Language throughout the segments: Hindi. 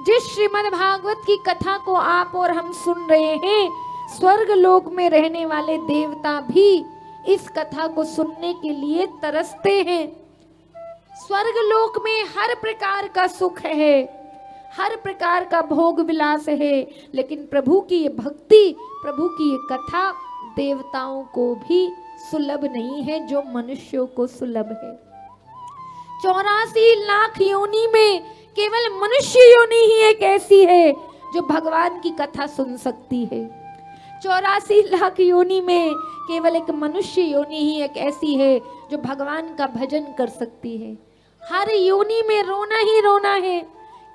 जिस श्रीमद् भागवत की कथा को आप और हम सुन रहे हैं, स्वर्ग लोक में रहने वाले देवता भी इस कथा को सुनने के लिए तरसते हैं। स्वर्ग लोक में हर प्रकार का सुख है, हर प्रकार का भोग विलास है, लेकिन प्रभु की ये भक्ति, प्रभु की ये कथा देवताओं को भी सुलभ नहीं है जो मनुष्यों को सुलभ है। 84 लाख योनि में केवल मनुष्य योनि ही एक ऐसी है जो भगवान की कथा सुन सकती है। 84 लाख योनि में केवल एक मनुष्य योनि ही एक ऐसी है जो भगवान का भजन कर सकती है। हर योनि में रोना ही रोना है।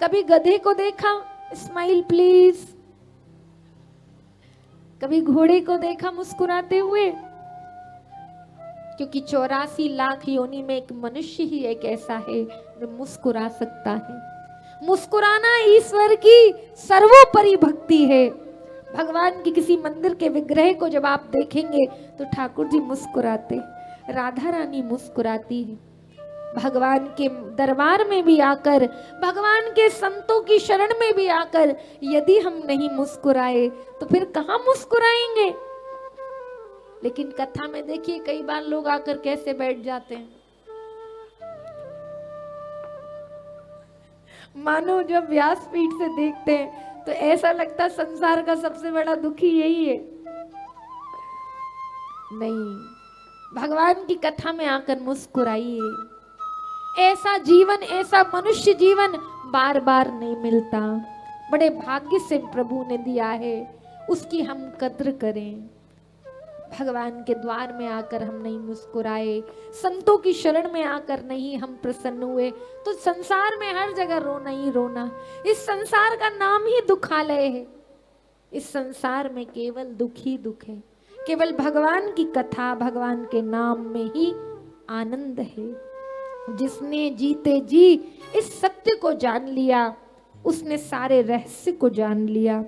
कभी गधे को देखा, स्माइल प्लीज। कभी घोड़े को देखा मुस्कुराते हुए, क्योंकि 84 लाख योनि में एक मनुष्य ही एक ऐसा है जो मुस्कुरा सकता है। मुस्कुराना ईश्वर की सर्वोपरि भक्ति है। भगवान की किसी मंदिर के विग्रह को जब आप देखेंगे तो ठाकुर जी मुस्कुराते, राधा रानी मुस्कुराती है। भगवान के दरबार में भी आकर, भगवान के संतों की शरण में भी आकर यदि हम नहीं मुस्कुराए तो फिर कहाँ मुस्कुराएंगे। लेकिन कथा में देखिए कई बार लोग आकर कैसे बैठ जाते हैं, मानो जब व्यासपीठ से देखते हैं तो ऐसा लगता संसार का सबसे बड़ा दुखी यही है। नहीं, भगवान की कथा में आकर मुस्कुराइए। ऐसा जीवन, ऐसा मनुष्य जीवन बार बार नहीं मिलता। बड़े भाग्य से प्रभु ने दिया है, उसकी हम कद्र करें। भगवान के द्वार में आकर हम नहीं मुस्कुराए, संतों की शरण में आकर नहीं हम प्रसन्न हुए, तो संसार में हर जगह रोना ही रोना। इस संसार का नाम ही दुखालय है। इस संसार में केवल दुख ही दुख है। केवल भगवान की कथा, भगवान के नाम में ही आनंद है। जिसने जीते जी इस सत्य को जान लिया, उसने सारे रहस्य को जान लिया।